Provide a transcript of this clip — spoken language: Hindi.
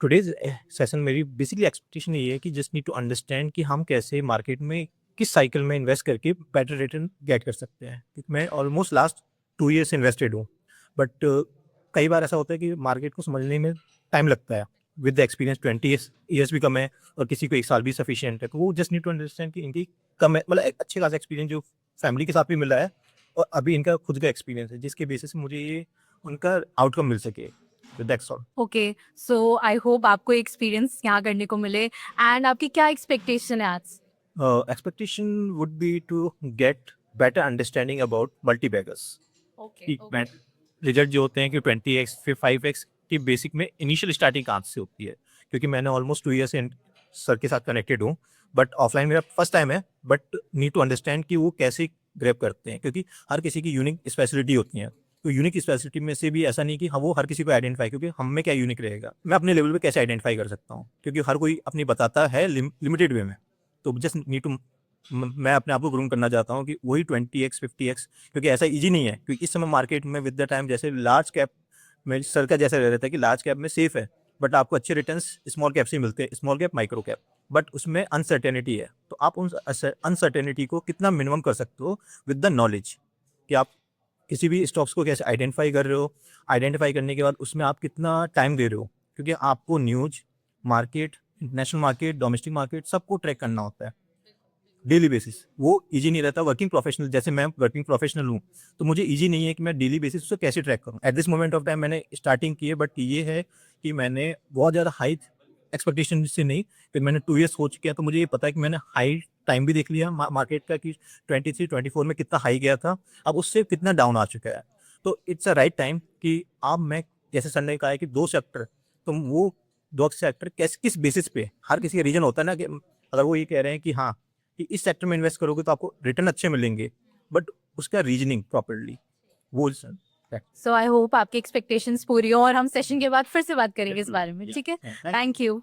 टुडेज सेशन मेरी बेसिकली एक्सपेक्टेशन ये है कि जस्ट नीड टू अंडरस्टैंड कि हम कैसे मार्केट में किस साइकिल में इन्वेस्ट करके बेटर रिटर्न गेट कर सकते हैं, क्योंकि मैं ऑलमोस्ट लास्ट 2 ईयर्स इन्वेस्टेड हूँ। बट कई बार ऐसा होता है कि मार्केट को समझने में टाइम लगता है। विद द एक्सपीरियंस 20 ईयर्स भी कम है और किसी को 1 साल भी सफिशियंट है, तो वो जस्ट नीड टू अंडरस्टैंड कि इनकी कम है, मतलब एक अच्छे खासा एक्सपीरियंस जो फैमिली के साथ भी मिला है और अभी इनका खुद का एक्सपीरियंस है, जिसके बेसिस से मुझे ये उनका आउटकम मिल सके। That's all. Okay, so I hope आपको एक्सपीरियंस यहाँ करने को मिले। एंड आपकी क्या एक्सपेक्टेशन है आज? Expectation would be to get better understanding about multi-baggers. Okay कि ओके। रिजल्ट जो होते हैं कि 20x फिर 5x की बेसिक में इनिशियल स्टार्टिंग कहाँ से होती है, क्योंकि मैंने ऑलमोस्ट 2 ईयर से सर के साथ कनेक्टेड हूँ। बट ऑफलाइन मेरा फर्स्ट टाइम है, बट नीड टू अंडरस्टैंड कि वो कैसे ग्रैब करते हैं, क्योंकि हर किसी की यूनिक स्पेशलिटी होती है। तो यूनिक स्पेशलिटी में से भी ऐसा नहीं कि हाँ वो हर किसी को आइडेंटिफाई, क्योंकि हम में क्या यूनिक रहेगा, मैं अपने लेवल पे कैसे आइडेंटिफाई कर सकता हूँ, क्योंकि हर कोई अपनी बताता है लिमिटेड वे में। तो जस्ट नीड टू मैं अपने आप को ग्रूम करना चाहता हूँ कि वही 20x 50x, क्योंकि ऐसा इजी नहीं है, क्योंकि इस समय मार्केट में विद द टाइम जैसे लार्ज कैप में सर का जैसा रह रहता है कि लार्ज कैप में सेफ है, बट आपको अच्छे रिटर्न्स स्मॉल कैप से मिलते हैं, small cap micro cap, but उसमें अनसर्टेनिटी है। तो आप उन अनसर्टेनिटी को कितना मिनिमम कर सकते हो विद द नॉलेज, कि आप किसी भी स्टॉक्स को कैसे आइडेंटिफाई कर रहे हो, आइडेंटिफाई करने के बाद उसमें आप कितना टाइम दे रहे हो, क्योंकि आपको news market, international market, domestic market सबको ट्रैक करना होता है डेली बेसिस। वो इजी नहीं रहता। वर्किंग प्रोफेशनल, जैसे मैं वर्किंग प्रोफेशनल हूँ, तो मुझे इजी नहीं है कि मैं डेली बेसिस उसे कैसे ट्रैक करूँ। At this moment of time मैंने स्टार्टिंग की है, बट ये है कि मैंने बहुत ज़्यादा हाई एक्सपेक्टेशन से नहीं, फिर मैंने 2 ईयर्स सोच किया, तो मुझे ये पता है कि मैंने हाई टाइम भी देख लिया मार्केट का, कि 23-24 में कितना हाई गया था, अब उससे कितना डाउन आ चुका है। तो इट्स अ राइट टाइम कि अब मैं, जैसे सर ने कहा है कि 2 सेक्टर, तो वो 2 सेक्टर किस बेसिस पे, हर किसी का रीजन होता है ना, कि अगर वो ये कह रहे हैं कि हाँ कि इस सेक्टर में इन्वेस्ट करोगे तो आपको रिटर्न अच्छे मिलेंगे, बट उसका रीजनिंग प्रॉपरली वो सो आई होप आपकी एक्सपेक्टेशंस पूरी हो और हम सेशन के बाद फिर से बात करेंगे इस बारे में, ठीक है? या थैंक यू।